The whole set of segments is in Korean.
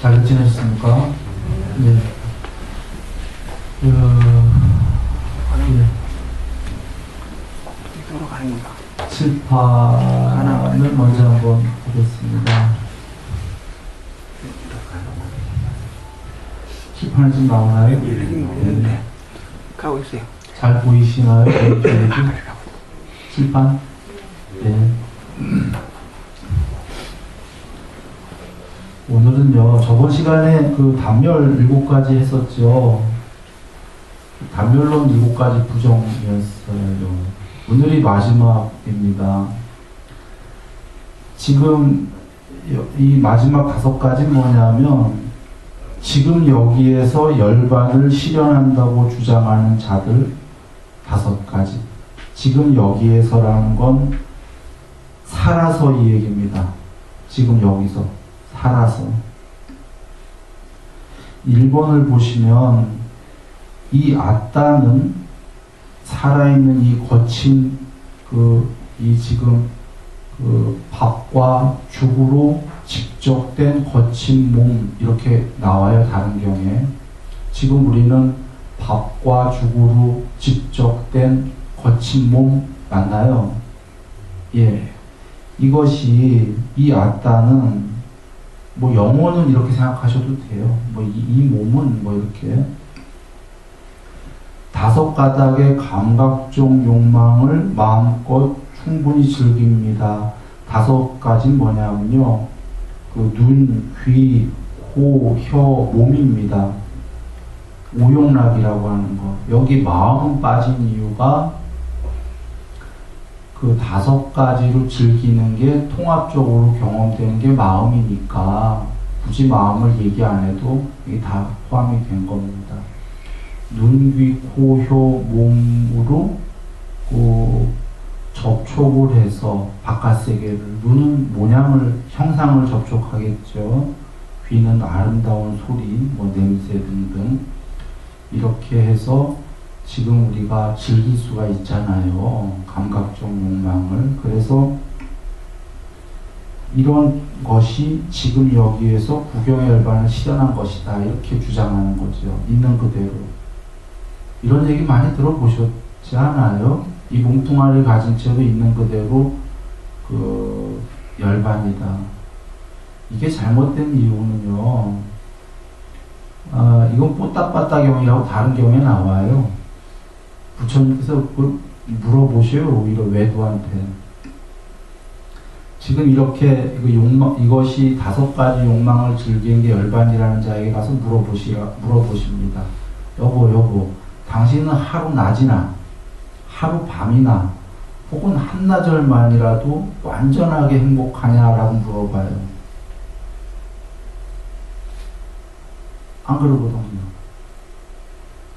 잘 지내셨습니까? 네. 네. 이쪽으로 가는 건가? 칠판을 먼저 한번 보겠습니다. 칠판이 좀 나오나요? 네. 가고 있어요. 잘 보이시나요? 칠판? 네. 오늘은요, 저번 시간에 그 단멸 7가지 했었죠. 단멸론 7가지 부정이었어요. 오늘이 마지막입니다. 지금 이 마지막 5가지는 뭐냐면, 지금 여기에서 열반을 실현한다고 주장하는 자들 5가지. 지금 여기에서라는 건 살아서 이 얘기입니다. 지금 여기서 살아서. 1번을 보시면 이 아따는 살아있는 이 거친 이 지금 밥과 죽으로 직접된 거친 몸 이렇게 나와요. 다른 경우에. 지금 우리는 밥과 죽으로 직접된 거친 몸 맞나요? 예. 이것이 이 아따는 뭐 영혼은 이렇게 생각하셔도 돼요. 뭐 이 몸은 뭐 이렇게 5가닥의 감각적 욕망을 마음껏 충분히 즐깁니다. 5가지 뭐냐면요. 눈, 귀, 코, 혀, 몸입니다. 오용락이라고 하는 거. 여기 마음은 빠진 이유가 5가지로 즐기는 게 통합적으로 경험되는 게 마음이니까 굳이 마음을 얘기 안 해도 이게 다 포함이 된 겁니다. 눈, 귀, 코, 혀, 몸으로 접촉을 해서 바깥 세계를, 눈은 모양을, 형상을 접촉하겠죠. 귀는 아름다운 소리, 뭐 냄새 등등 이렇게 해서 지금 우리가 즐길 수가 있잖아요. 감각적 욕망을. 그래서 이런 것이 지금 여기에서 구경의 열반을 실현한 것이다. 이렇게 주장하는 거죠. 있는 그대로. 이런 얘기 많이 들어보셨지 않아요? 이 몸뚱아리 가진 채로 있는 그대로 열반이다. 이게 잘못된 이유는요. 이건 뽀딱빠딱경이라고 다른 경우에 나와요. 부처님께서 물어보셔요. 오히려 외도한테. 지금 이렇게 이것이 5가지 욕망을 즐기는 게 열반이라는 자에게 가서 물어보십니다. 여보, 당신은 하루 낮이나 하루 밤이나 혹은 한나절만이라도 완전하게 행복하냐라고 물어봐요. 안 그러거든요.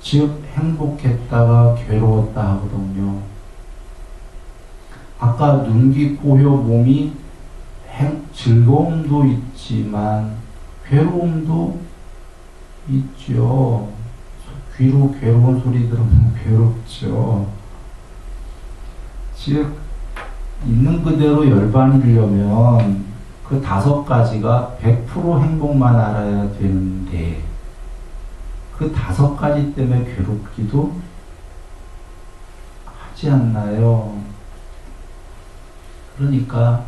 즉 행복했다가 괴로웠다 하거든요. 아까 눈, 귀, 코, 혀, 몸이 즐거움도 있지만 괴로움도 있죠. 귀로 괴로운 소리 들으면 괴롭죠. 즉 있는 그대로 열반이려면 5가지가 100% 행복만 알아야 되는데 5가지 때문에 괴롭기도 하지 않나요? 그러니까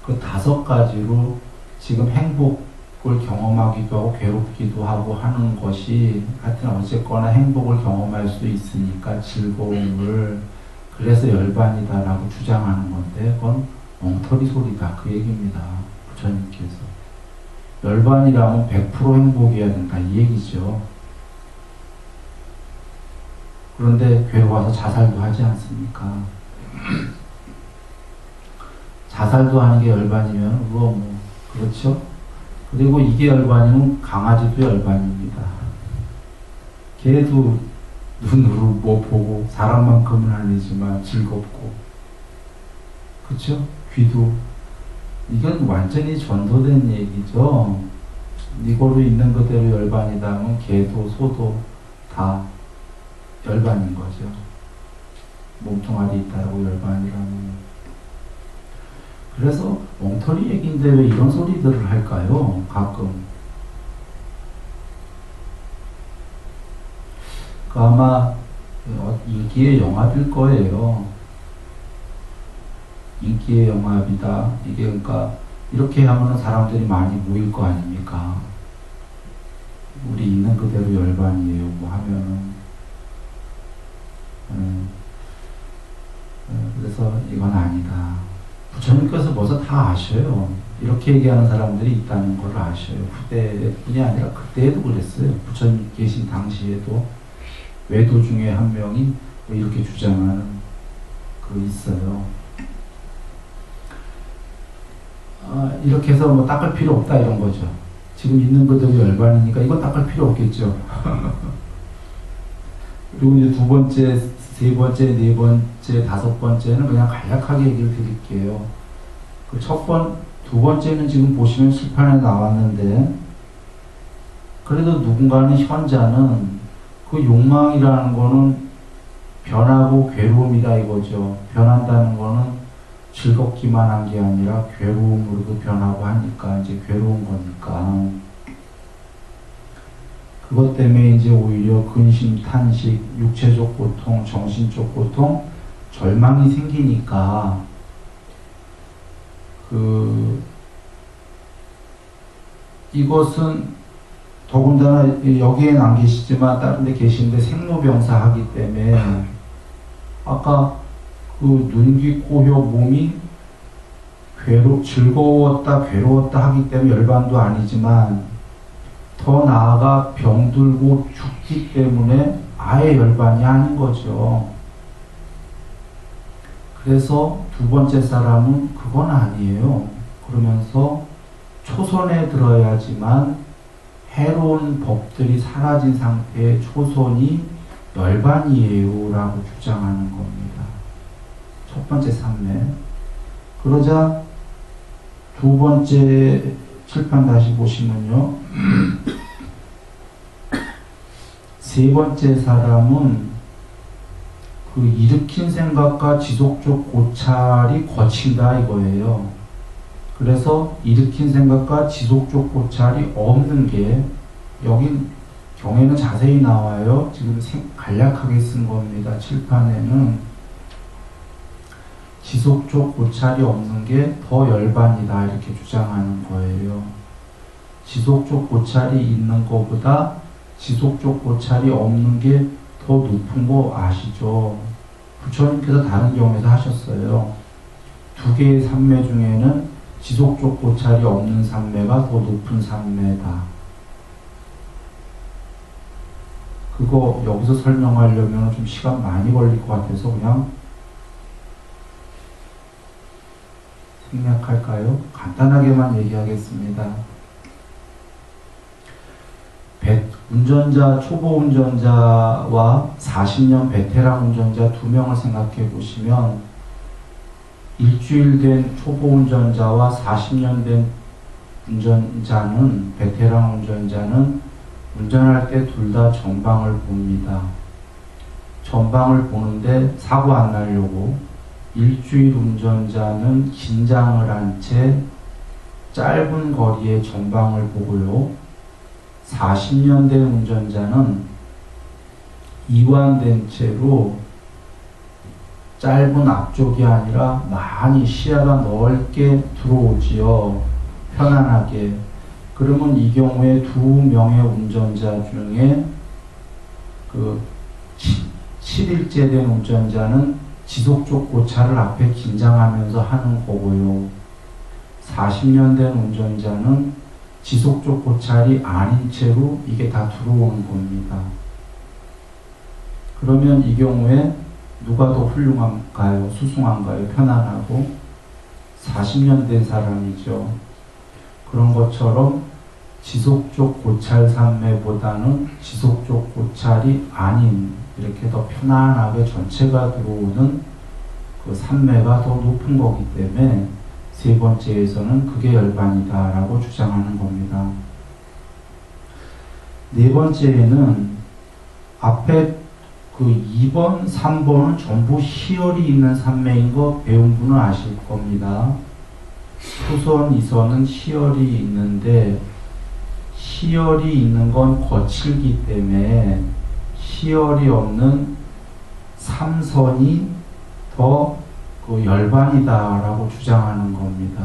5가지로 지금 행복을 경험하기도 하고 괴롭기도 하고 하는 것이 하여튼 어쨌거나 행복을 경험할 수 있으니까 즐거움을, 그래서 열반이다라고 주장하는 건데 그건 엉터리 소리다. 그 얘기입니다. 부처님께서. 열반이라면 100% 행복이어야 된다. 이 얘기죠. 그런데 괴로워서 자살도 하지 않습니까? 자살도 하는 게 열반이면 그거 뭐 그렇죠? 그리고 이게 열반이면 강아지도 열반입니다. 걔도 눈으로 뭐 보고 사람만큼은 아니지만 즐겁고, 그렇죠? 귀도, 이건 완전히 전도된 얘기죠. 이거로 있는 그대로 열반이다 하면 개도 소도 다 열반인 거죠. 몸뚱아리 있다라고 열반이라는. 그래서 엉터리 얘기인데 왜 이런 소리들을 할까요? 가끔. 그 아마 인기의 영합일 거예요. 인기의 영합이다. 이게 그러니까 이렇게 하면 사람들이 많이 모일 거 아닙니까? 우리 있는 그대로 열반이에요. 뭐 하면은 그래서 이건 아니다. 부처님께서 벌써 다 아셔요. 이렇게 얘기하는 사람들이 있다는 걸 아셔요. 그때뿐이 아니라 그때에도 그랬어요. 부처님 계신 당시에도 외도 중에 한 명이 뭐 이렇게 주장하는 그 있어요. 이렇게 해서 뭐 닦을 필요 없다 이런 거죠. 지금 있는 그대로 열반이니까 이거 닦을 필요 없겠죠. 그리고 이제 두 번째, 세 번째, 네 번째, 다섯 번째는 그냥 간략하게 얘기를 드릴게요. 그 두 번째는 지금 보시면 실판에 나왔는데, 그래도 누군가는 현자는 그 욕망이라는 거는 변하고 괴로움이다 이거죠. 변한다는 거는 즐겁기만 한 게 아니라 괴로움으로도 변하고 하니까 이제 괴로운 거니까. 그것 때문에 이제 오히려 근심, 탄식, 육체적 고통, 정신적 고통, 절망이 생기니까 이것은 더군다나 여기에는 안 계시지만 다른 데 계시는데 생로병사 하기 때문에 아까 그 눈, 귀, 코, 혀, 몸이 즐거웠다, 괴로웠다 하기 때문에 열반도 아니지만 더 나아가 병들고 죽기 때문에 아예 열반이 아닌 거죠. 그래서 두 번째 사람은 그건 아니에요. 그러면서 초선에 들어야지만 해로운 법들이 사라진 상태의 초선이 열반이에요 라고 주장하는 겁니다. 첫 번째 삼매. 그러자 두 번째 칠판 다시 보시면요. 세 번째 사람은 그 일으킨 생각과 지속적 고찰이 거친다 이거예요. 그래서 일으킨 생각과 지속적 고찰이 없는 게 여긴 경에는 자세히 나와요. 지금 간략하게 쓴 겁니다. 칠판에는 지속적 고찰이 없는 게 더 열반이다 이렇게 주장하는 거예요. 지속적 고찰이 있는 것보다 지속적 고찰이 없는 게 더 높은 거 아시죠? 부처님께서 다른 경에서 하셨어요. 두 개의 삼매 중에는 지속적 고찰이 없는 삼매가 더 높은 삼매다. 그거 여기서 설명하려면 좀 시간 많이 걸릴 것 같아서 그냥 생략할까요? 간단하게만 얘기하겠습니다. 초보 운전자와 40년 베테랑 운전자 두 명을 생각해 보시면 일주일 된 초보 운전자와 40년 된 운전자는, 베테랑 운전자는 운전할 때 둘 다 전방을 봅니다. 전방을 보는데 사고 안 나려고 일주일 운전자는 긴장을 한 채 짧은 거리의 전방을 보고요. 40년 된 운전자는 이완된 채로 짧은 앞쪽이 아니라 많이 시야가 넓게 들어오지요. 편안하게. 그러면 이 경우에 두 명의 운전자 중에 그 7일째 된 운전자는 지속적 고찰을 앞에 긴장하면서 하는 거고요. 40년 된 운전자는 지속적 고찰이 아닌 채로 이게 다 들어오는 겁니다. 그러면 이 경우에 누가 더 훌륭한가요? 수승한가요? 편안하고? 40년 된 사람이죠. 그런 것처럼 지속적 고찰 삼매보다는 지속적 고찰이 아닌 이렇게 더 편안하게 전체가 들어오는 그 삼매가 더 높은 거기 때문에 세 번째에서는 그게 열반이다 라고 주장하는 겁니다. 네 번째에는 앞에 그 2번, 3번은 전부 희열이 있는 삼매인 거 배운 분은 아실 겁니다. 후선, 이선은 희열이 있는데 희열이 있는 건 거칠기 때문에 희열이 없는 삼선이 더 그 열반이다라고 주장하는 겁니다.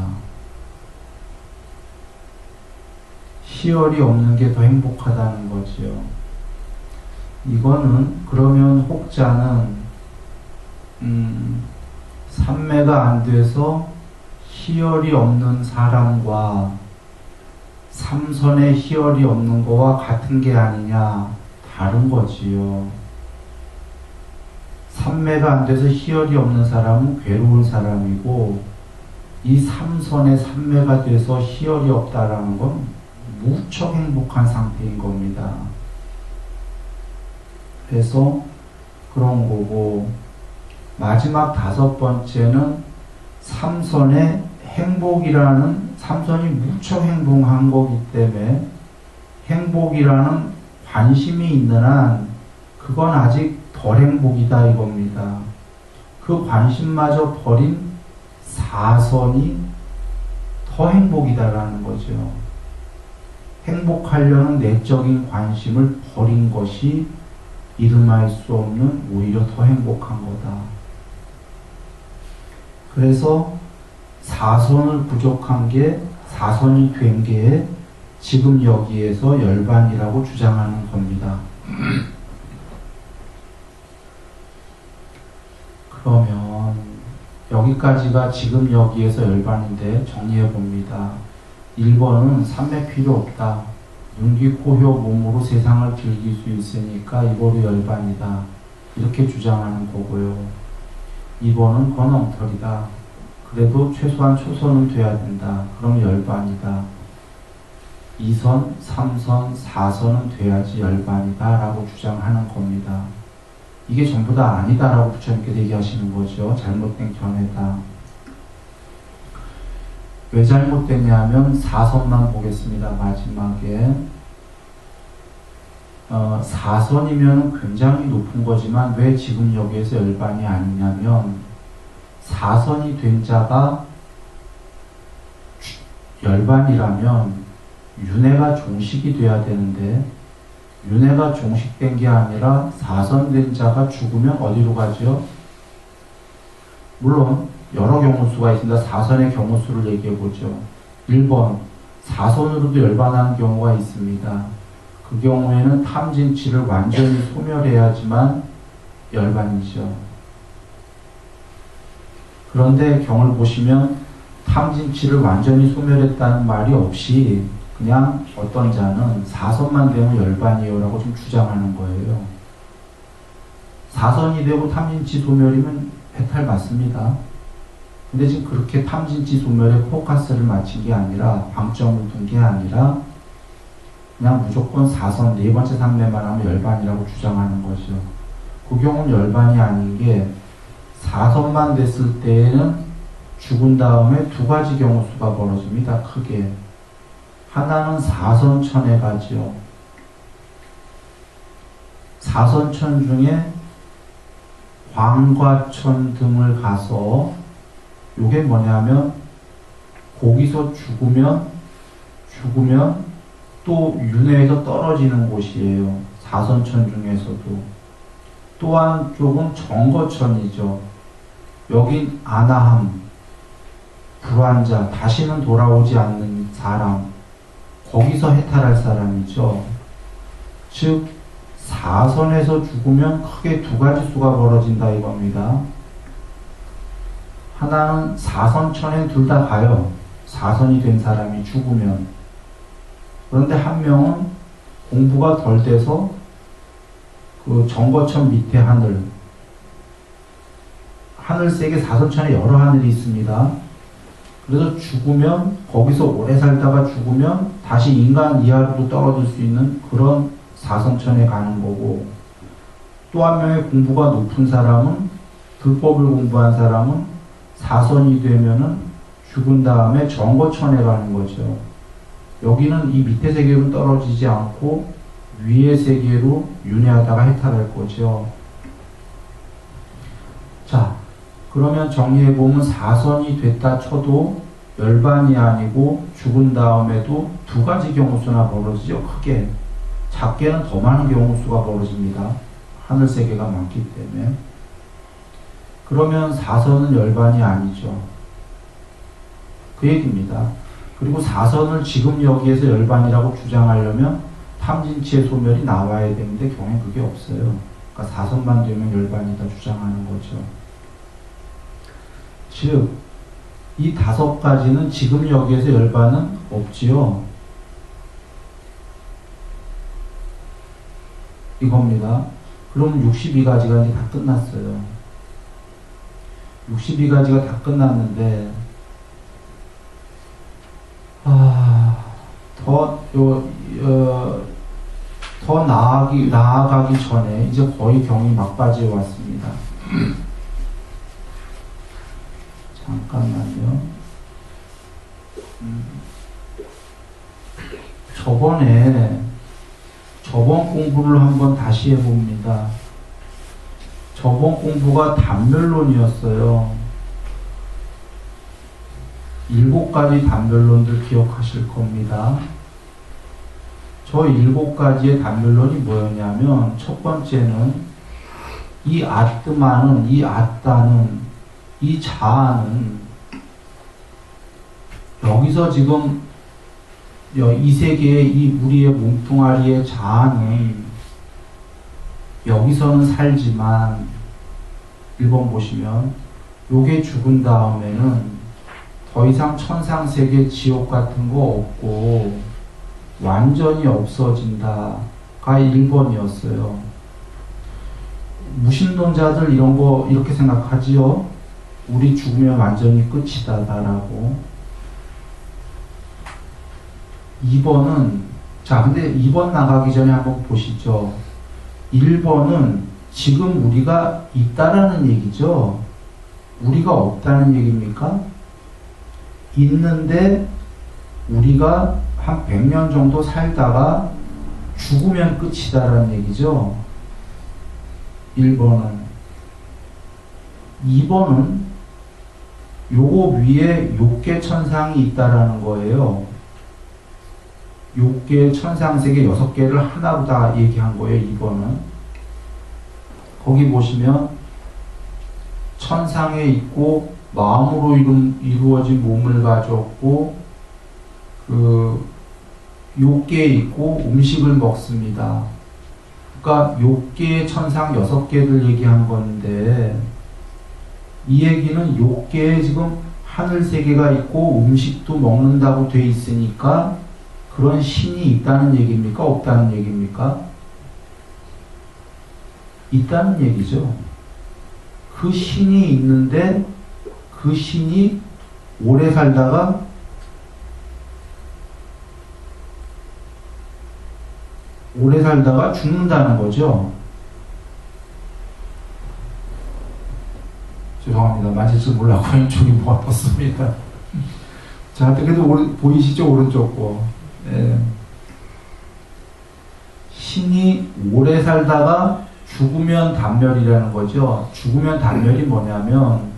희열이 없는 게 더 행복하다는 거지요. 이거는 그러면 혹자는 삼매가 안 돼서 희열이 없는 사람과 삼선의 희열이 없는 거와 같은 게 아니냐, 다른 거지요. 삼매가 안 돼서 희열이 없는 사람은 괴로운 사람이고, 이 삼선의 삼매가 돼서 희열이 없다라는 건 무척 행복한 상태인 겁니다. 그래서 그런 거고, 마지막 다섯 번째는 삼선의 행복이라는, 삼선이 무척 행복한 거기 때문에 행복이라는 관심이 있는 한 그건 아직 덜 행복이다 이겁니다. 그 관심마저 버린 사선이 더 행복이다라는 거죠. 행복하려는 내적인 관심을 버린 것이 이름할 수 없는 오히려 더 행복한 거다. 그래서 사선을 부족한 게, 사선이 된 게 지금 여기에서 열반이라고 주장하는 겁니다. 그러면 여기까지가 지금 여기에서 열반인데 정리해 봅니다. 1번은 삼매 필요 없다. 눈, 귀, 코, 혀, 몸으로 세상을 즐길 수 있으니까 이거로 열반이다. 이렇게 주장하는 거고요. 2번은 그건 엉터리다. 그래도 최소한 초선은 돼야 된다. 그럼 열반이다. 2선, 3선, 4선은 돼야지 열반이다 라고 주장하는 겁니다. 이게 전부 다 아니다 라고 부처님께서 얘기하시는 거죠. 잘못된 견해다. 왜 잘못됐냐면 4선만 보겠습니다. 마지막에 4선이면 굉장히 높은 거지만 왜 지금 여기에서 열반이 아니냐면 4선이 된 자가 열반이라면 윤회가 종식이 돼야 되는데 윤회가 종식된 게 아니라 4선 된 자가 죽으면 어디로 가죠? 물론 여러 경우수가 있습니다. 4선의 경우수를 얘기해 보죠. 1번 4선으로도 열반하는 경우가 있습니다. 그 경우에는 탐진치를 완전히 소멸해야지만 열반이죠. 그런데 경을 보시면 탐진치를 완전히 소멸했다는 말이 없이 그냥 어떤 자는 4선만 되면 열반이에요 라고 좀 주장하는 거예요. 4선이 되고 탐진치 소멸이면 해탈 맞습니다. 근데 지금 그렇게 탐진치 소멸에 포커스를 맞춘 게 아니라, 방점을 둔 게 아니라 그냥 무조건 4선 네 번째 삼매만 하면 열반이라고 주장하는 거죠. 그 경우는 열반이 아닌 게 4선만 됐을 때에는 죽은 다음에 두 가지 경우수가 벌어집니다. 크게. 하나는 4선천에 가죠. 4선천 중에 광과천 등을 가서, 요게 뭐냐면 거기서 죽으면 또 윤회에서 떨어지는 곳이에요. 4선천 중에서도. 또 한쪽은 정거천이죠. 여긴 안아함, 불환자, 다시는 돌아오지 않는 사람, 거기서 해탈할 사람이죠. 즉 4선에서 죽으면 크게 두 가지 수가 벌어진다 이겁니다. 하나는 4선천에 둘 다 가요. 4선이 된 사람이 죽으면. 그런데 한 명은 공부가 덜 돼서 그 정거천 밑에 하늘색에 4선천에 여러 하늘이 있습니다. 그래서 죽으면, 거기서 오래 살다가 죽으면 다시 인간 이하로도 떨어질 수 있는 그런 4선천에 가는 거고, 또 한 명의 공부가 높은 사람은, 불법을 공부한 사람은 4선이 되면은 죽은 다음에 정거천에 가는 거죠. 여기는 이 밑에 세계로 떨어지지 않고 위의 세계로 윤회하다가 해탈할 거죠. 자, 그러면 정리해보면 4선이 됐다 쳐도 열반이 아니고 죽은 다음에도 두 가지 경우수나 벌어지죠. 크게. 작게는 더 많은 경우수가 벌어집니다. 하늘 세계가 많기 때문에. 그러면 사선은 열반이 아니죠. 그 얘기입니다. 그리고 사선을 지금 여기에서 열반이라고 주장하려면 탐진치의 소멸이 나와야 되는데 경우에 그게 없어요. 그러니까 사선만 되면 열반이다 주장하는 거죠. 즉, 이 5가지는 지금 여기에서 열반은 없지요. 이겁니다. 그럼 62가지가 이제 다 끝났어요. 62가지가 다 끝났는데, 더 나아가기 전에 이제 거의 경이 막바지에 왔습니다. 잠깐만요. 저번 공부를 한번 다시 해봅니다. 저번 공부가 단멸론이었어요. 7가지 단멸론들 기억하실 겁니다. 저 7가지의 단멸론이 뭐였냐면, 첫 번째는 이 아뜨마는, 이 아따는, 이 자아는 여기서 지금 이 세계의 이 무리의 몸뚱아리의 자아는 여기서는 살지만 1번 보시면 요게 죽은 다음에는 더 이상 천상세계 지옥 같은 거 없고 완전히 없어진다가 1번이었어요. 무신론자들 이런 거 이렇게 생각하지요. 우리 죽으면 완전히 끝이다라고. 2번은, 자, 근데 2번 나가기 전에 한번 보시죠. 1번은 지금 우리가 있다라는 얘기죠. 우리가 없다는 얘기입니까? 있는데 우리가 한 100년 정도 살다가 죽으면 끝이다라는 얘기죠. 1번은. 2번은 요거 위에 6개 천상이 있다라는 거예요. 6개 천상세계 6개를 하나로 다 얘기한 거예요. 2번은. 거기 보시면 천상에 있고 마음으로 이루어진 몸을 가졌고 그 6개에 있고 음식을 먹습니다. 그러니까 6개의 천상 6개를 얘기한 건데, 이 얘기는 6개의 지금 하늘 세계가 있고 음식도 먹는다고 돼 있으니까 그런 신이 있다는 얘기입니까? 없다는 얘기입니까? 있다는 얘기죠. 그 신이 있는데 그 신이 오래 살다가 죽는다는 거죠. 죄송합니다. 만질 줄 몰라고 왼쪽이 뭐가 떴습니다. 자, 그래도 보이시죠? 오른쪽 거. 네. 신이 오래 살다가 죽으면 단멸이라는 거죠. 죽으면 단멸이 뭐냐면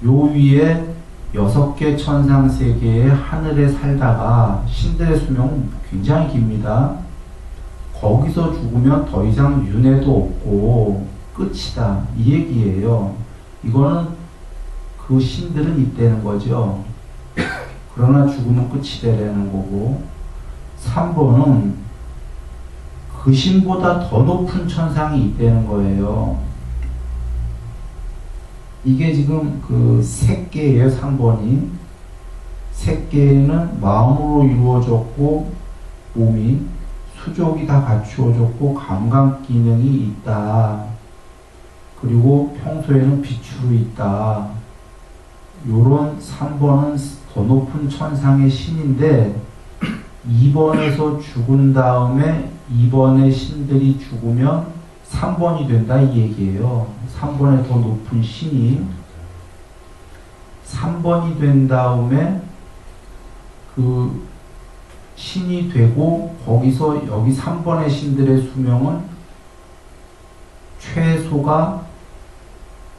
요 위에 6개 천상 세계의 하늘에 살다가 신들의 수명은 굉장히 깁니다. 거기서 죽으면 더 이상 윤회도 없고 끝이다. 이 얘기예요. 이거는 그 신들은 있다는 거죠. 그러나 죽으면 끝이 되라는 거고, 3번은 그 신보다 더 높은 천상이 있다는 거예요. 이게 지금 그 색계예요. 3번이. 색계는 마음으로 이루어졌고 몸이 수족이 다 갖추어졌고 감각 기능이 있다. 그리고 평소에는 빛으로 있다. 요런 3번은 더 높은 천상의 신인데 2번에서 죽은 다음에 2번의 신들이 죽으면 3번이 된다 이 얘기예요. 3번에 더 높은 신이 3번이 된 다음에 그 신이 되고 거기서 여기 3번의 신들의 수명은 최소가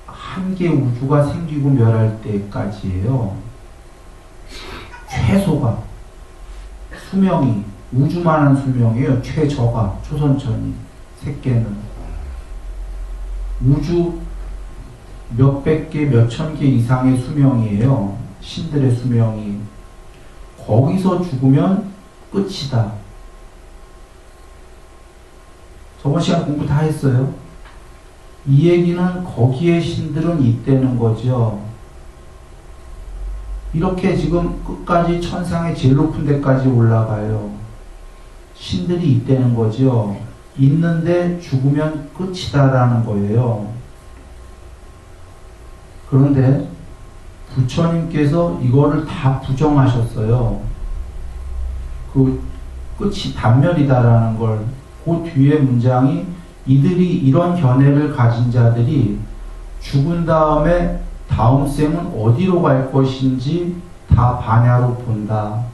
한 개 우주가 생기고 멸할 때까지예요. 최소가 수명이 우주만한 수명이에요. 최저가 초선천이 새끼는 우주 몇백 개, 몇천 개 이상의 수명이에요. 신들의 수명이. 거기서 죽으면 끝이다. 저번 시간 공부 다 했어요. 이 얘기는 거기에 신들은 있다는 거죠. 이렇게 지금 끝까지 천상의 제일 높은 데까지 올라가요. 신들이 있다는 거죠. 있는데 죽으면 끝이다라는 거예요. 그런데 부처님께서 이거를 다 부정하셨어요. 그 끝이 단멸이다라는 걸. 그 뒤에 문장이 이들이 이런 견해를 가진 자들이 죽은 다음에 다음 생은 어디로 갈 것인지 다 반야로 본다.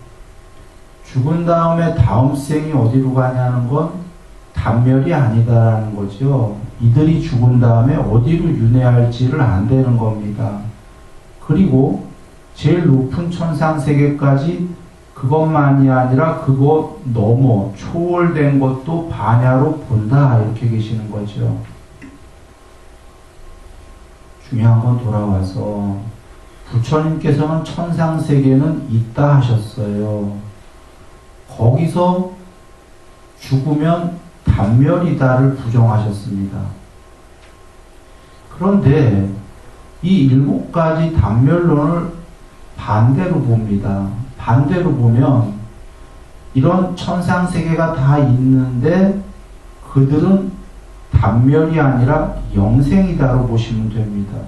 죽은 다음에 다음 생이 어디로 가냐는 건 단멸이 아니다라는 거죠. 이들이 죽은 다음에 어디로 윤회할지를 안다는 겁니다. 그리고 제일 높은 천상세계까지 그것만이 아니라 그것 넘어 초월된 것도 반야로 본다 이렇게 계시는 거죠. 중요한 건 돌아와서 부처님께서는 천상세계는 있다 하셨어요. 거기서 죽으면 단멸이다를 부정하셨습니다. 그런데 이 7가지 단멸론을 반대로 봅니다. 반대로 보면 이런 천상세계가 다 있는데 그들은 단멸이 아니라 영생이다로 보시면 됩니다.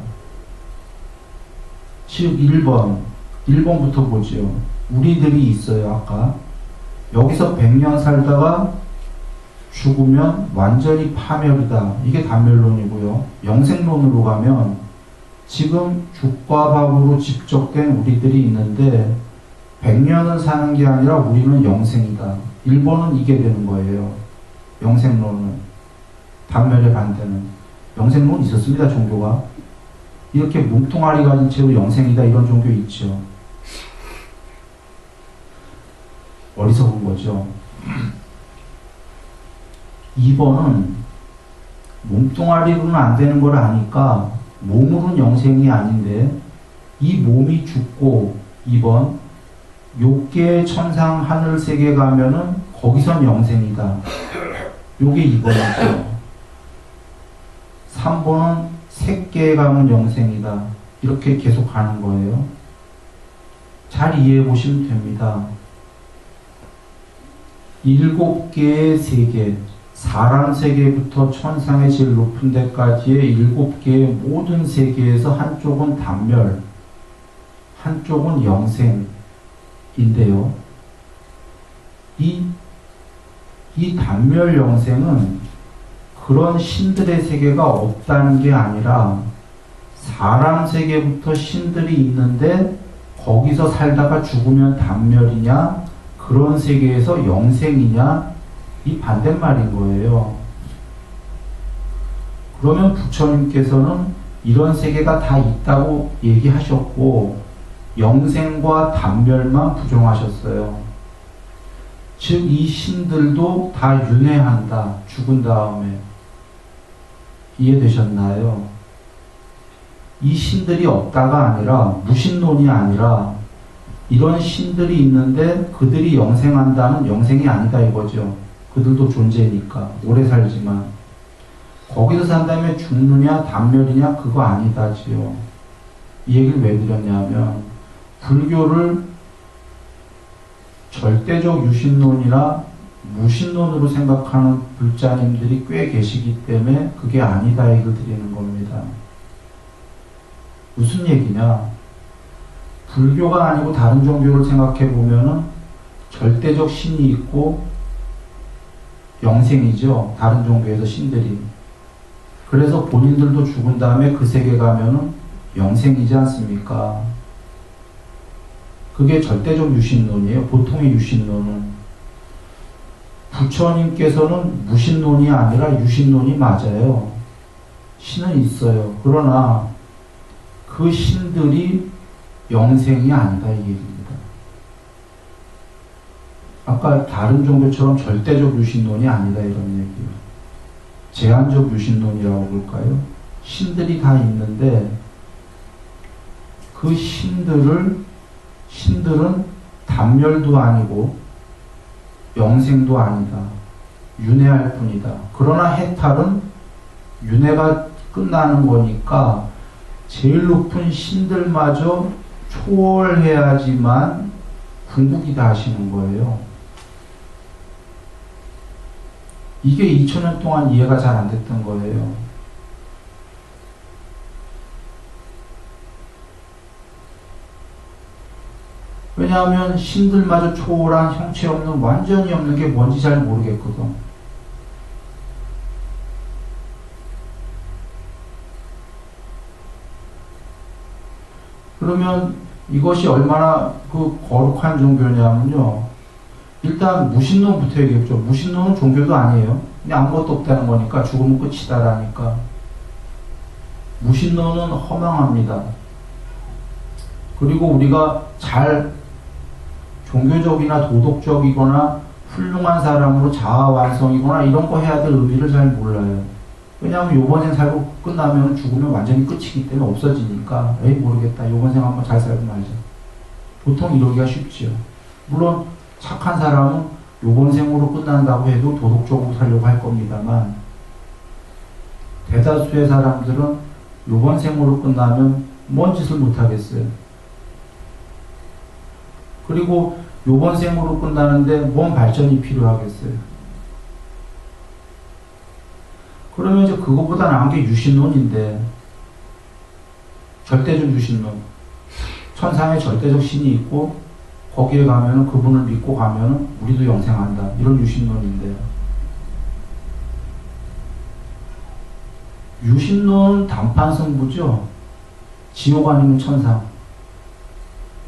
즉 1번부터 보죠. 우리들이 있어요. 아까 여기서 100년 살다가 죽으면 완전히 파멸이다. 이게 단멸론이고요. 영생론으로 가면 지금 죽과 밥으로 직접된 우리들이 있는데 100년은 사는 게 아니라 우리는 영생이다. 1번은 이게 되는 거예요. 영생론은. 단멸의 반대는. 영생론 있었습니다. 종교가. 이렇게 몸뚱아리 가진 채로 영생이다. 이런 종교 있죠. 어리석은 거죠. 2번은 몸뚱아리로는 안 되는 걸 아니까 몸으로는 영생이 아닌데 이 몸이 죽고 2번 욕계의 천상 하늘 세계 가면은 거기선 영생이다. 요게 2번이죠. 3번은 색계에 가면 영생이다. 이렇게 계속 가는 거예요. 잘 이해해 보시면 됩니다. 7개의 세계, 사람 세계부터 천상의 제일 높은 데까지의 7개의 모든 세계에서 한쪽은 단멸, 한쪽은 영생인데요. 이 단멸 영생은 그런 신들의 세계가 없다는 게 아니라 사람 세계부터 신들이 있는데 거기서 살다가 죽으면 단멸이냐, 그런 세계에서 영생이냐, 이 반대말인 거예요. 그러면 부처님께서는 이런 세계가 다 있다고 얘기하셨고 영생과 단멸만 부정하셨어요. 즉 이 신들도 다 윤회한다. 죽은 다음에. 이해되셨나요? 이 신들이 없다가 아니라 무신론이 아니라 이런 신들이 있는데 그들이 영생한다는 영생이 아니다 이거죠. 그들도 존재니까 오래 살지만 거기서 산다면 죽느냐 단멸이냐 그거 아니다지요. 이 얘기를 왜 드렸냐면 불교를 절대적 유신론이나 무신론으로 생각하는 불자님들이 꽤 계시기 때문에 그게 아니다 얘기를 드리는 겁니다. 무슨 얘기냐? 불교가 아니고 다른 종교를 생각해 보면은 절대적 신이 있고 영생이죠. 다른 종교에서 신들이. 그래서 본인들도 죽은 다음에 그 세계 가면은 영생이지 않습니까? 그게 절대적 유신론이에요. 보통의 유신론은. 부처님께서는 무신론이 아니라 유신론이 맞아요. 신은 있어요. 그러나 그 신들이 영생이 아니다 이 얘기입니다. 아까 다른 종교처럼 절대적 유신론이 아니다 이런 얘기예요. 제한적 유신론이라고 볼까요? 신들이 다 있는데 그 신들은 단멸도 아니고 영생도 아니다. 윤회할 뿐이다. 그러나 해탈은 윤회가 끝나는 거니까 제일 높은 신들마저 초월해야지만 궁극이다 하시는 거예요. 이게 2000년 동안 이해가 잘 안 됐던 거예요. 왜냐하면 신들마저 초월한 형체 없는 완전히 없는 게 뭔지 잘 모르겠거든. 그러면 이것이 얼마나 그 거룩한 종교냐면요. 일단 무신론부터 얘기했죠. 무신론은 종교도 아니에요. 그냥 아무것도 없다는 거니까 죽으면 끝이다라니까. 무신론은 허망합니다. 그리고 우리가 잘 종교적이나 도덕적이거나 훌륭한 사람으로 자아완성이거나 이런 거 해야 될 의미를 잘 몰라요. 왜냐하면 요번 생 살고 끝나면 죽으면 완전히 끝이기 때문에 없어지니까 에이 모르겠다. 요번 생 한번 잘 살고 말자. 보통 이러기가 쉽지요. 물론 착한 사람은 요번 생으로 끝난다고 해도 도덕적으로 살려고 할 겁니다만 대다수의 사람들은 요번 생으로 끝나면 뭔 짓을 못하겠어요. 그리고 요번 생으로 끝나는데 뭔 발전이 필요하겠어요. 그러면 이제 그거보다 나은 게 유신론인데, 절대적 유신론. 천상에 절대적 신이 있고 거기에 가면은 그분을 믿고 가면은 우리도 영생한다. 이런 유신론인데요. 유신론은 단판 승부죠. 지옥 아니면 천상.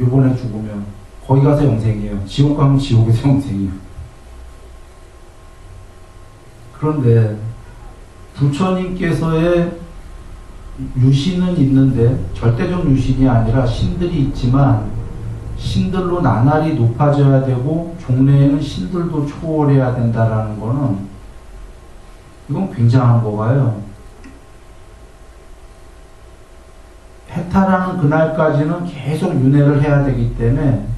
요번에 죽으면 거기 가서 영생이에요. 지옥 가면 지옥에서 영생이에요. 그런데 부처님께서의 유신은 있는데 절대적 유신이 아니라 신들이 있지만 신들로 나날이 높아져야 되고 종래에는 신들도 초월해야 된다라는 거는 이건 굉장한 거가요. 해탈하는 그날까지는 계속 윤회를 해야 되기 때문에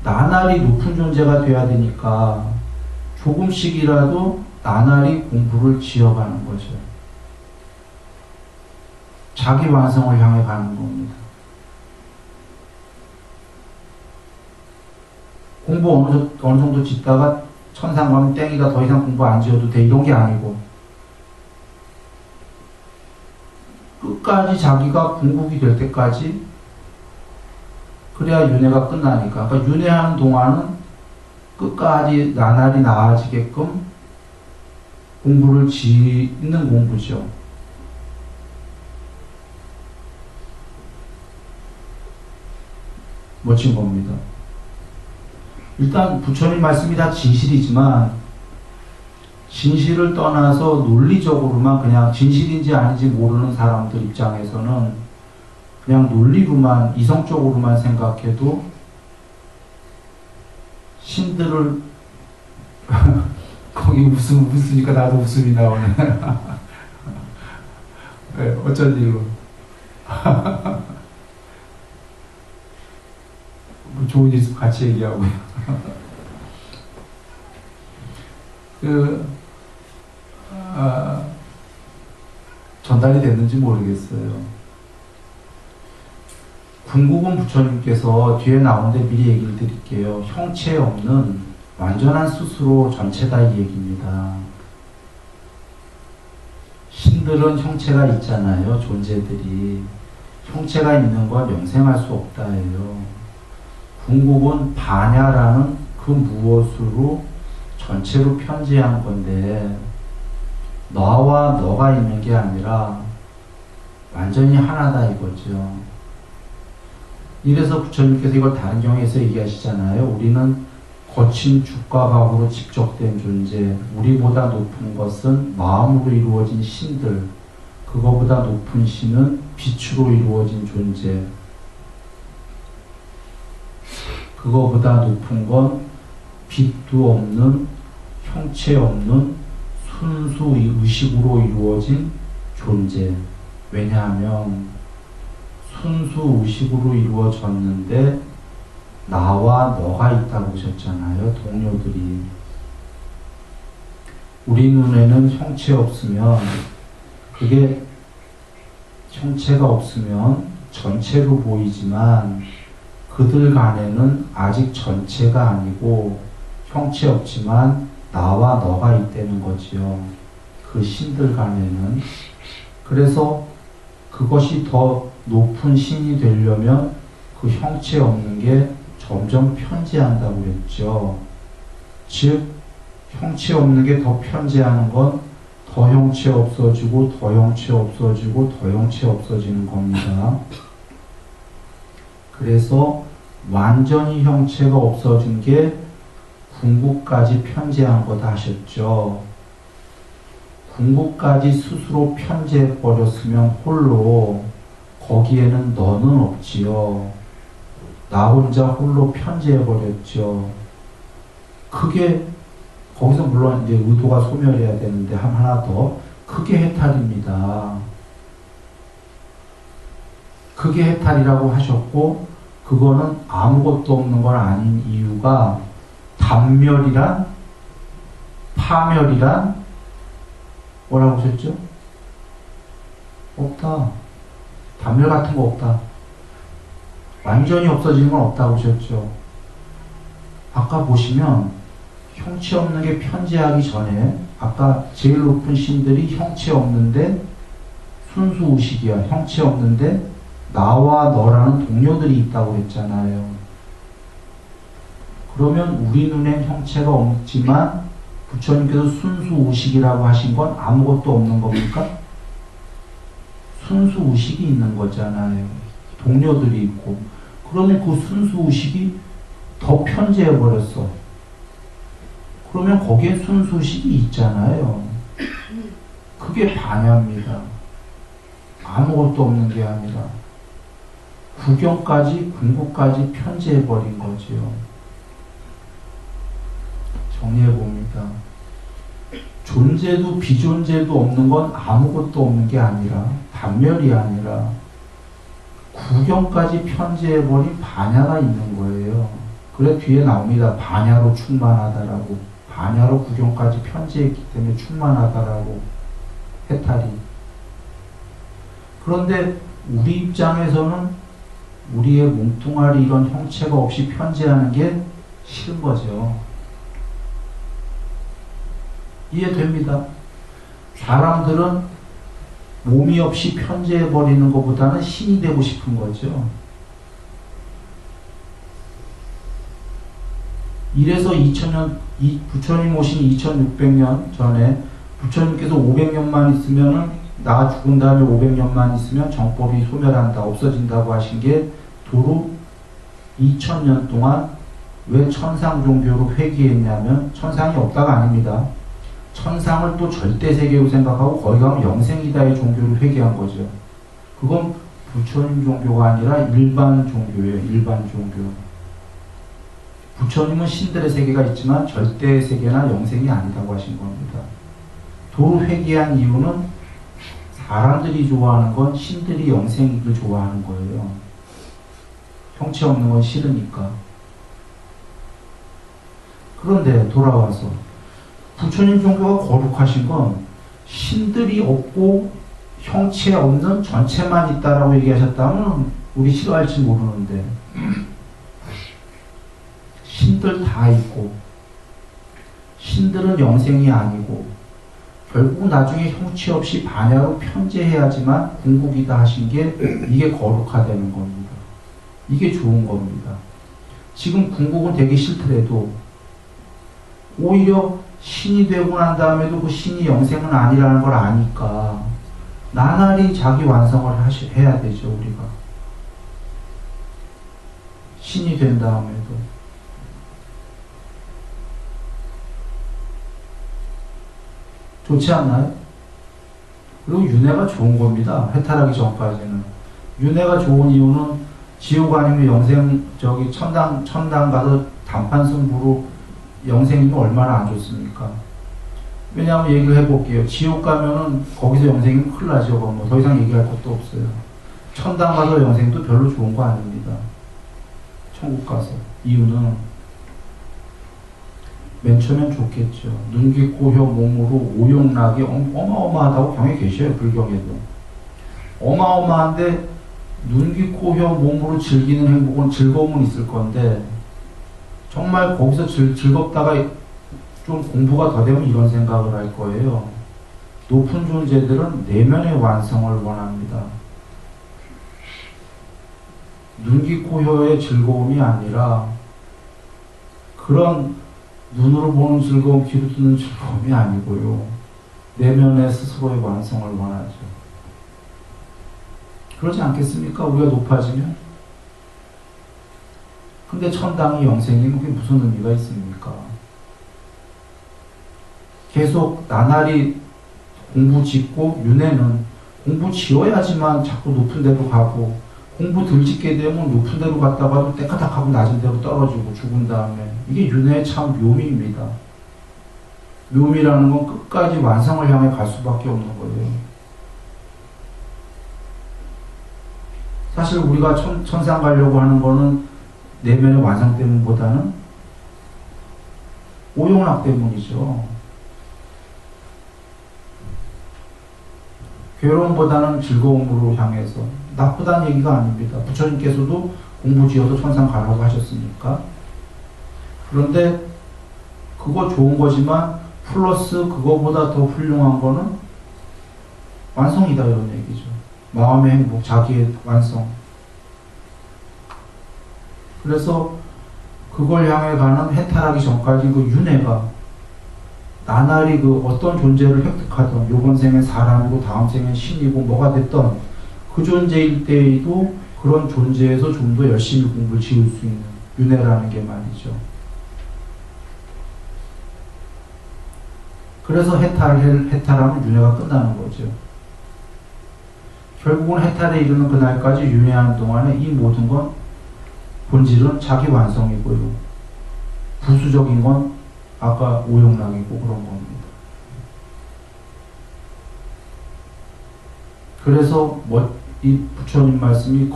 나날이 높은 존재가 돼야 되니까 조금씩이라도 나날이 공부를 지어가는 거죠. 자기 완성을 향해 가는 겁니다. 공부 어느 정도 짓다가 천상 가면 땡이다 더 이상 공부 안 지어도 돼 이런 게 아니고 끝까지 자기가 궁극이 될 때까지 그래야 윤회가 끝나니까. 그러니까 윤회하는 동안은 끝까지 나날이 나아지게끔 공부를 짓는 공부죠. 멋진 겁니다. 일단 부처님 말씀이 다 진실이지만 진실을 떠나서 논리적으로만 그냥 진실인지 아닌지 모르는 사람들 입장에서는 그냥 논리로만 이성적으로만 생각해도 신들을 거기 웃으니까 나도 웃음이 나오네. 네, 어쩐 일로. 뭐 좋은 일 있으면 같이 얘기하고요. 전달이 됐는지 모르겠어요. 궁극은 부처님께서 뒤에 나오는데 미리 얘기를 드릴게요. 형체 없는 완전한 스스로 전체다 이 얘기입니다. 신들은 형체가 있잖아요. 존재들이. 형체가 있는 건 영생할 수 없다예요. 궁극은 반야라는 그 무엇으로 전체로 편지한 건데 너와 너가 있는 게 아니라 완전히 하나다 이거죠. 이래서 부처님께서 이걸 다른 경우에서 얘기하시잖아요. 우리는 거친 죽과 밥으로 집적된 존재, 우리보다 높은 것은 마음으로 이루어진 신들, 그거보다 높은 신은 빛으로 이루어진 존재, 그거보다 높은 건 빛도 없는 형체 없는 순수 의식으로 이루어진 존재. 왜냐하면 순수 의식으로 이루어졌는데 나와 너가 있다고 하셨잖아요. 동료들이. 우리 눈에는 형체 없으면, 그게 형체가 없으면 전체로 보이지만 그들 간에는 아직 전체가 아니고 형체 없지만 나와 너가 있다는 거지요. 그 신들 간에는. 그래서 그것이 더 높은 신이 되려면 그 형체 없는 게 점점 편재한다고 그랬죠. 즉 형체 없는 게 더 편재하는 건 더 형체 없어지고 더 형체 없어지고 더 형체 없어지는 겁니다. 그래서 완전히 형체가 없어진 게 궁극까지 편재한 거다 하셨죠. 궁극까지 스스로 편재해버렸으면 홀로 거기에는 너는 없지요. 나 혼자 홀로 편재해버렸죠. 그게 거기서 물론 이제 의도가 소멸해야 되는데 하나 더, 그게 해탈입니다. 그게 해탈이라고 하셨고, 그거는 아무것도 없는 건 아닌 이유가 단멸이란, 파멸이란 뭐라고 하셨죠? 없다. 단멸 같은 거 없다. 완전히 없어지는 건 없다고 하셨죠. 아까 보시면 형체 없는 게 편재하기 전에 아까 제일 높은 신들이 형체 없는데 순수 의식이야. 형체 없는데 나와 너라는 동료들이 있다고 했잖아요. 그러면 우리 눈엔 형체가 없지만 부처님께서 순수 의식이라고 하신 건 아무것도 없는 겁니까? 순수 의식이 있는 거잖아요. 동료들이 있고. 그러면 그 순수 의식이 더 편재해버렸어. 그러면 거기에 순수 의식이 있잖아요. 그게 반야입니다. 아무것도 없는 게 아니라 구경까지, 궁극까지 편재해버린 거지요. 정리해봅니다. 존재도 비존재도 없는 건 아무것도 없는 게 아니라, 단멸이 아니라 구경까지 편재해버린 반야가 있는 거예요. 그래 뒤에 나옵니다. 반야로 충만하다라고. 반야로 구경까지 편재했기 때문에 충만하다라고. 해탈이. 그런데 우리 입장에서는 우리의 몸뚱아리 이런 형체가 없이 편재하는 게 싫은 거죠. 이해됩니다. 사람들은 몸이 없이 편재해버리는 것보다는 신이 되고 싶은 거죠. 이래서 2000년, 부처님 오신 2600년 전에 부처님께서 500년만 있으면은 나 죽은 다음에 500년만 있으면 정법이 소멸한다, 없어진다고 하신 게 도로 2000년 동안 왜 천상 종교로 회귀했냐면, 천상이 없다가 아닙니다. 천상을 또 절대 세계로 생각하고 거기 가면 영생이다의 종교로 회귀한 거죠. 그건 부처님 종교가 아니라 일반 종교예요. 일반 종교. 부처님은 신들의 세계가 있지만 절대의 세계나 영생이 아니다고 하신 겁니다. 도로 회귀한 이유는 사람들이 좋아하는 건 신들이 영생이를 좋아하는 거예요. 형체 없는 건 싫으니까. 그런데 돌아와서 부처님 종교가 거룩하신 건 신들이 없고 형체 없는 전체만 있다라고 얘기하셨다면 우리 싫어할지 모르는데, 신들 다 있고 신들은 영생이 아니고 결국 나중에 형체 없이 반야로 편재해야지만 궁극이다 하신 게 이게 거룩하다는 겁니다. 이게 좋은 겁니다. 지금 궁극은 되기 싫더라도 오히려 신이 되고 난 다음에도 그 신이 영생은 아니라는 걸 아니까 나날이 자기 완성을 해야 되죠. 우리가 신이 된 다음에도. 좋지 않나요? 그리고 윤회가 좋은 겁니다. 해탈하기 전까지는. 윤회가 좋은 이유는 지옥 아니면 영생, 천당 가서 단판 승부로 영생이면 얼마나 안 좋습니까? 왜냐하면 얘기를 해볼게요. 지옥 가면은 거기서 영생이면 큰일 나죠. 뭐 더 이상 얘기할 것도 없어요. 천당 가서 영생도 별로 좋은 거 아닙니다. 천국 가서. 이유는 맨 처음엔 좋겠죠. 눈, 귀, 코, 혀, 몸으로 오용락이 어마어마하다고 경에 계셔요. 불경에도. 어마어마한데 눈, 귀, 코, 혀, 몸으로 즐기는 행복은 즐거움은 있을 건데 정말 거기서 즐겁다가 좀 공부가 더 되면 이런 생각을 할 거예요. 높은 존재들은 내면의 완성을 원합니다. 눈, 귀, 코, 혀의 즐거움이 아니라 그런 눈으로 보는 즐거움, 귀로 듣는 즐거움이 아니고요. 내면의 스스로의 완성을 원하죠. 그러지 않겠습니까? 우리가 높아지면? 근데 천당이 영생이면 그게 무슨 의미가 있습니까? 계속 나날이 공부 짓고 윤회는 공부 지어야지만 자꾸 높은 데로 가고 공부 덜 짓게 되면 높은 데로 갔다가도 떼까닥하고 낮은 데로 떨어지고 죽은 다음에 이게 윤회의 참 묘미입니다. 묘미라는 건 끝까지 완성을 향해 갈 수밖에 없는 거예요. 사실 우리가 천상 가려고 하는 거는 내면의 완성 때문보다는 오용락 때문이죠. 괴로움보다는 즐거움으로 향해서 나쁘다는 얘기가 아닙니다. 부처님께서도 공부 지어서 천상 가라고 하셨으니까. 그런데 그거 좋은 거지만 플러스 그거보다 더 훌륭한 거는 완성이다 이런 얘기죠. 마음의 행복, 자기의 완성. 그래서 그걸 향해 가는 해탈하기 전까지 그 윤회가 나날이 그 어떤 존재를 획득하던 요번 생엔 사람이고 다음 생엔 신이고 뭐가 됐던 그 존재일 때에도 그런 존재에서 좀 더 열심히 공부를 지을 수 있는 윤회라는 게 말이죠. 그래서 해탈하면 윤회가 끝나는 거죠. 결국은 해탈에 이르는 그날까지 윤회하는 동안에 이 모든 건 본질은 자기 완성이고요. 부수적인 건 아까 오용락이고 그런 겁니다. 그래서 이 부처님 말씀이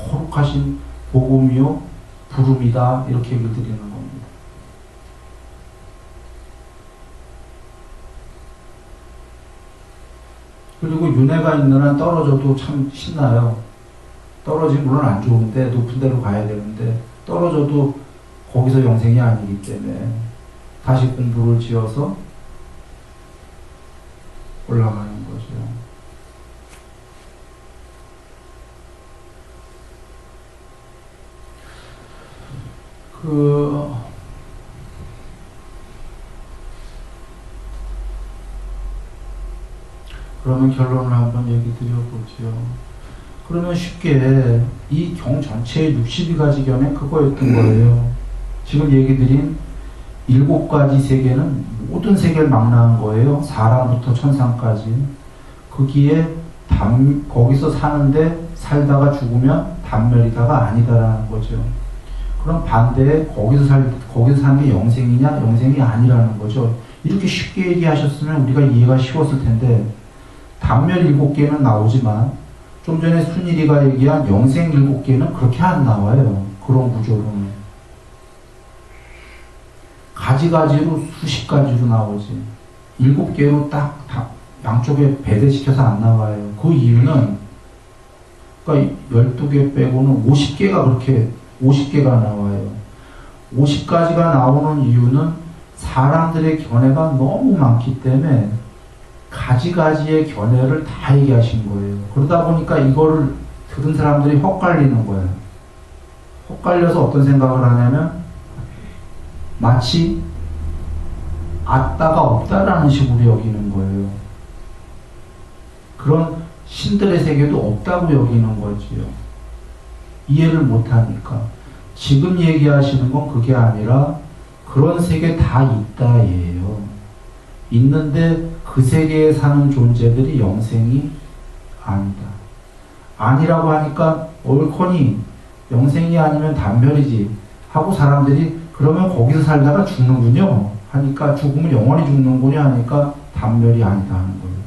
거룩하신 복음이요 부름이다 이렇게 얘기를 드리는 겁니다. 그리고 윤회가 있는 한 떨어져도 참 신나요. 떨어지면 물론 안 좋은데 높은 데로 가야 되는데 떨어져도 거기서 영생이 아니기 때문에 다시 공부를 지어서 올라가는 거죠. 그러면 결론을 한번 얘기 드려보죠. 그러면 쉽게 이 경 전체의 62가지 견해 그거였던 거예요. 지금 얘기 드린 7가지 세계는 모든 세계를 망라한 거예요. 사람부터 천상까지. 거기에 거기서 사는데 살다가 죽으면 단멸이다가 아니다라는 거죠. 그럼 반대에 거기서 사는 게 영생이냐? 영생이 아니라는 거죠. 이렇게 쉽게 얘기하셨으면 우리가 이해가 쉬웠을 텐데 단멸 7개는 나오지만 좀 전에 순일이가 얘기한 영생 7개는 그렇게 안 나와요. 그런 구조로는. 가지가지로 수십 가지로 나오지. 7개로 딱 양쪽에 배대시켜서 안 나와요. 그 이유는 그러니까 12개 빼고는 50개가 그렇게 50개가 나와요. 50가지가 나오는 이유는 사람들의 견해가 너무 많기 때문에 가지가지의 견해를 다 얘기하신 거예요. 그러다 보니까 이거를 들은 사람들이 헛갈리는 거예요. 헛갈려서 어떤 생각을 하냐면 마치 아따가 없다라는 식으로 여기는 거예요. 그런 신들의 세계도 없다고 여기는 거지요. 이해를 못하니까. 지금 얘기하시는 건 그게 아니라 그런 세계 다 있다 예요. 있는데 그 세계에 사는 존재들이 영생이 아니다. 아니라고 하니까 옳거니 영생이 아니면 단멸이지 하고 사람들이 그러면 거기서 살다가 죽는군요 하니까 죽으면 영원히 죽는군요 하니까 단멸이 아니다 하는 거예요.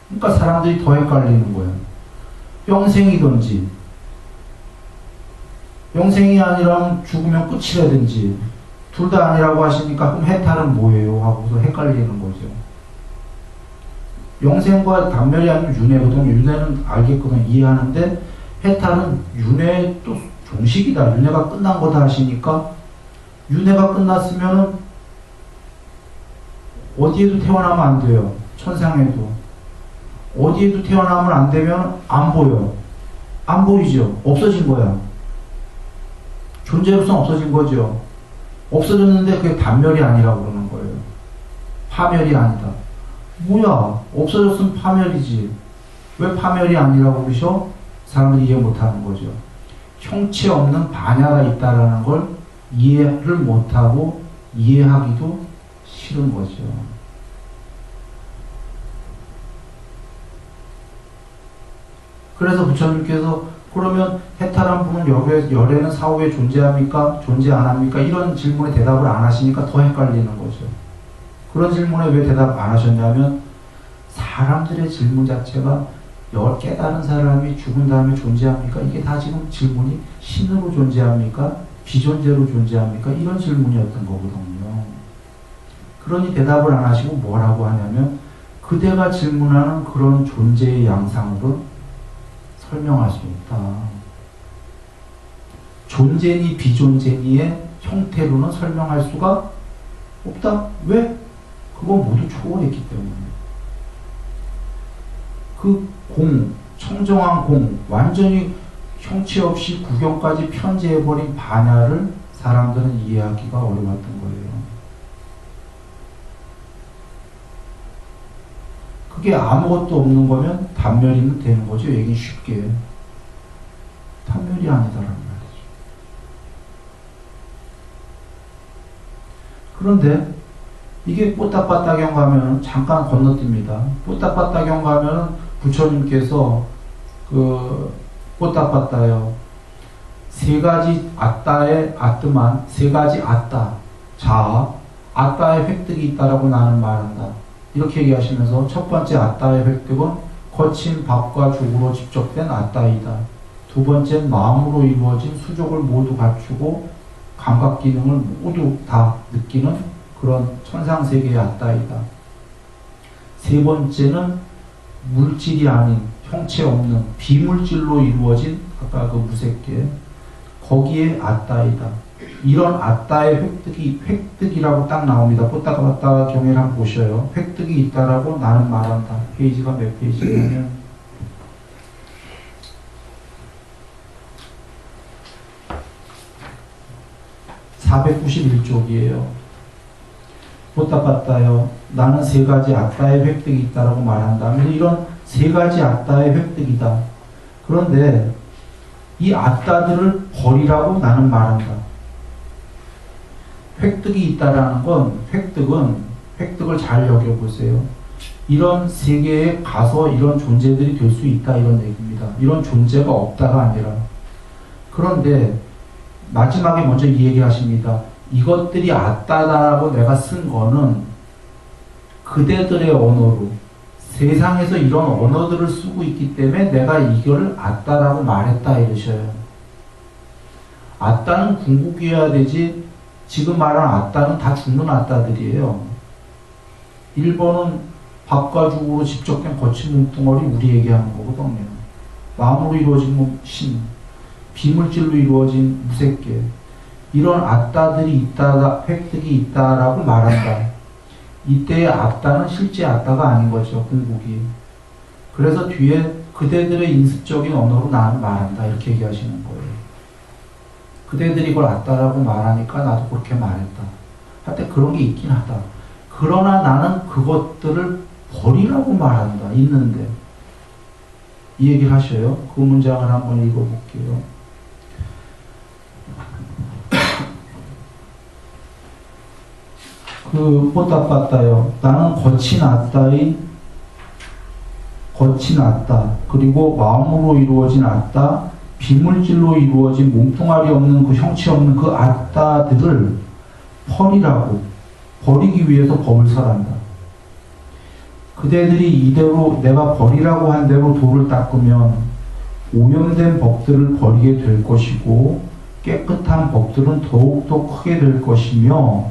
그러니까 사람들이 더 헷갈리는 거예요. 영생이든지 영생이 아니라면 죽으면 끝이라든지 둘 다 아니라고 하시니까 그럼 해탈은 뭐예요? 하고서 헷갈리는 거죠. 영생과 단멸이 아니면 윤회거든요. 윤회는 알겠거든요. 이해하는데 해탈은 윤회 또 종식이다. 윤회가 끝난 거다 하시니까 윤회가 끝났으면 어디에도 태어나면 안 돼요. 천상에도. 어디에도 태어나면 안 되면 안 보여. 안 보이죠. 없어진 거야. 존재로서는 없어진 거죠. 없어졌는데 그게 단멸이 아니라고 그러는 거예요. 파멸이 아니다. 뭐야? 없어졌으면 파멸이지. 왜 파멸이 아니라고 그러셔? 사람들이 이해 못하는 거죠. 형체 없는 반야가 있다라는 걸 이해를 못하고 이해하기도 싫은 거죠. 그래서 부처님께서 그러면 해탈한 분은 열애는 사후에 존재합니까? 존재 안 합니까? 이런 질문에 대답을 안 하시니까 더 헷갈리는 거죠. 그런 질문에 왜 대답 안 하셨냐면 사람들의 질문 자체가 깨달은 사람이 죽은 다음에 존재합니까? 이게 다 지금 질문이 신으로 존재합니까? 비존재로 존재합니까? 이런 질문이었던 거거든요. 그러니 대답을 안 하시고 뭐라고 하냐면 그대가 질문하는 그런 존재의 양상으로 설명할 수 없다. 존재니 비존재니의 형태로는 설명할 수가 없다. 왜? 그건 모두 초월했기 때문에. 그 공, 청정한 공, 완전히 형체 없이 구경까지 편재해버린 반야를 사람들은 이해하기가 어려웠던 거예요. 그게 아무것도 없는 거면 단멸이면 되는 거죠. 얘기 쉽게. 단멸이 아니다라는 말이죠. 그런데 이게 뽀딱빠딱경 가면은 잠깐 건너뜁니다. 뽀딱빠딱경 가면은 부처님께서 그 뽀딱빠딱요. 세 가지 아따의 아뜨만 세 가지 아따. 자, 아따의 획득이 있다라고 나는 말한다. 이렇게 얘기하시면서 첫 번째 아따의 획득은 거친 밥과 죽으로 집적된 아따이다. 두 번째는 마음으로 이루어진 수족을 모두 갖추고 감각 기능을 모두 다 느끼는 그런 천상세계의 아따이다. 세 번째는 물질이 아닌 형체 없는 비물질로 이루어진 아까 그 무색계 거기에 아따이다. 이런 아따의 획득이라고 딱 나옵니다. 뽀따가바따 경애를 한번 보셔요. 획득이 있다라고 나는 말한다. 페이지가 몇 페이지냐면 491쪽이에요. 뽀따바따요. 나는 세 가지 아따의 획득이 있다라고 말한다. 그래서 이런 세 가지 아따의 획득이다. 그런데 이 아따들을 버리라고 나는 말한다. 획득이 있다라는 건 획득을 잘 여겨보세요. 이런 세계에 가서 이런 존재들이 될 수 있다 이런 얘기입니다. 이런 존재가 없다가 아니라. 그런데 마지막에 먼저 이 얘기 하십니다. 이것들이 아따다라고 내가 쓴 거는 그대들의 언어로 세상에서 이런 언어들을 쓰고 있기 때문에 내가 이걸 아따라고 말했다 이러셔요. 아따는 궁극이어야 되지 지금 말한 아따는 다 죽는 아따들이에요. 1번은 밥과 죽으로 집적된 거친 몸뚱어리 우리 얘기하는 거거든요. 마음으로 이루어진 신, 비물질로 이루어진 무색계 이런 아따들이 있다, 획득이 있다라고 말한다. 이때의 아따는 실제 아따가 아닌 거죠. 궁극이. 그래서 뒤에 그대들의 인습적인 언어로 나는 말한다 이렇게 얘기하시는 거예요. 그대들이 이걸 아따라고 말하니까 나도 그렇게 말했다. 하여튼 그런 게 있긴 하다. 그러나 나는 그것들을 버리라고 말한다. 있는데. 이 얘기를 하셔요. 그 문장을 한번 읽어볼게요. 그 뽀따빠따요. 나는 거친 아따 그리고 마음으로 이루어진 아따 비물질로 이루어진 몸뚱아리 없는 그 형체 없는 그 아따들을 버리라고 버리기 위해서 법을 설한다. 그대들이 이대로 내가 버리라고 한 대로 돌을 닦으면 오염된 법들을 버리게 될 것이고 깨끗한 법들은 더욱더 크게 될 것이며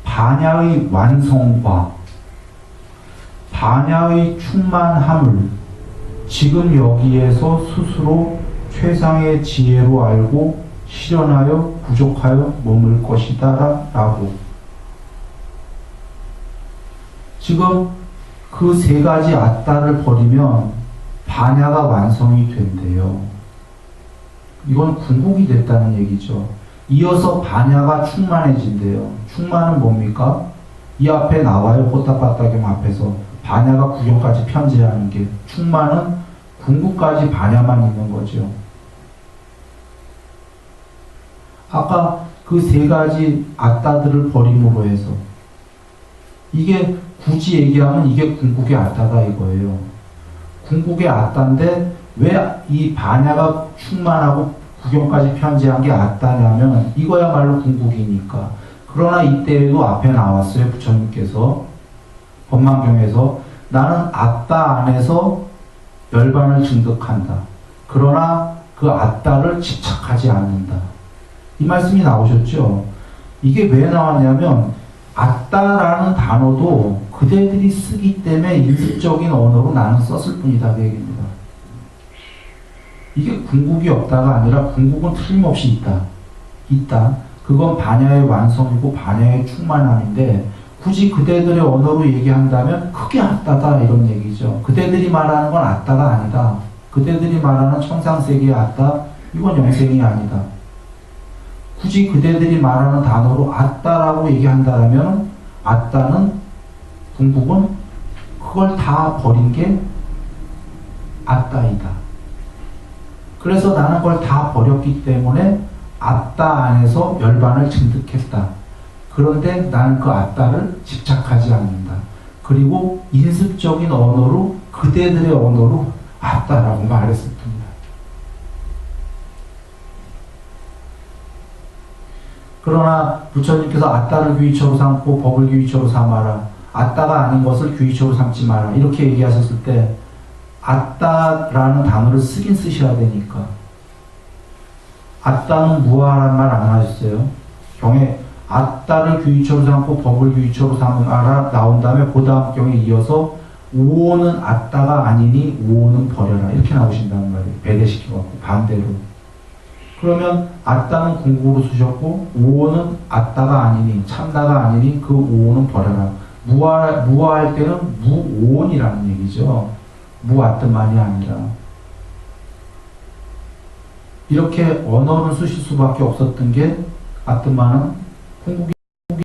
반야의 완성과 반야의 충만함을 지금 여기에서 스스로 최상의 지혜로 알고 실현하여 부족하여 머물 것이다 라고. 지금 그 세 가지 아따를 버리면 반야가 완성이 된대요. 이건 궁극이 됐다는 얘기죠. 이어서 반야가 충만해진대요. 충만은 뭡니까? 이 앞에 나와요. 호타바타경 앞에서 반야가 구경까지 편제하는 게. 충만은 궁극까지 반야만 있는 거죠. 아까 그 세 가지 아따들을 버림으로 해서 이게 굳이 얘기하면 이게 궁극의 아따다 이거예요. 궁극의 아따인데 왜 이 반야가 충만하고 구경까지 편제한 게 아따냐면 이거야말로 궁극이니까. 그러나 이때에도 앞에 나왔어요. 부처님께서 법망경에서 나는 아따 안에서 열반을 증득한다. 그러나 그 아따를 집착하지 않는다. 이 말씀이 나오셨죠. 이게 왜 나왔냐면 아따라는 단어도 그대들이 쓰기 때문에 인습적인 언어로 나는 썼을 뿐이다 그 얘기입니다. 이게 궁극이 없다가 아니라 궁극은 틀림없이 있다. 그건 반야의 완성이고 반야의 충만함인데 굳이 그대들의 언어로 얘기한다면 크게 아따다 이런 얘기죠. 그대들이 말하는 건 아따가 아니다. 그대들이 말하는 청상세계의 아따 이건 영생이 아니다. 굳이 그대들이 말하는 단어로 아따라고 얘기한다면 아따는 궁극은 그걸 다 버린 게 아따이다. 그래서 나는 그걸 다 버렸기 때문에 아따 안에서 열반을 증득했다. 그런데 나는 그 아따를 집착하지 않는다. 그리고 인습적인 언어로 그대들의 언어로 아따라고 말했을 뿐이다. 그러나 부처님께서 아따를 귀의처로 삼고 법을 귀의처로 삼아라. 아따가 아닌 것을 귀의처로 삼지 마라. 이렇게 얘기하셨을 때 아따라는 단어를 쓰긴 쓰셔야 되니까. 아따는 무아란 말 안 하셨어요. 경에 아따를 귀의처로 삼고 법을 귀의처로 삼아라 나온 다음에 그 다음 경에 이어서 오오는 아따가 아니니 오오는 버려라. 이렇게 나오신다는 말이에요. 배대시켜갖고 반대로. 그러면 아따는 궁극으로 쓰셨고 오오는 아따가 아니니 참나가 아니니 그 오오는 버려라. 무아할 때는 무오온이라는 얘기죠. 무아뜨만이 아니라. 이렇게 언어를 쓰실 수밖에 없었던 게 아뜨만은 궁극이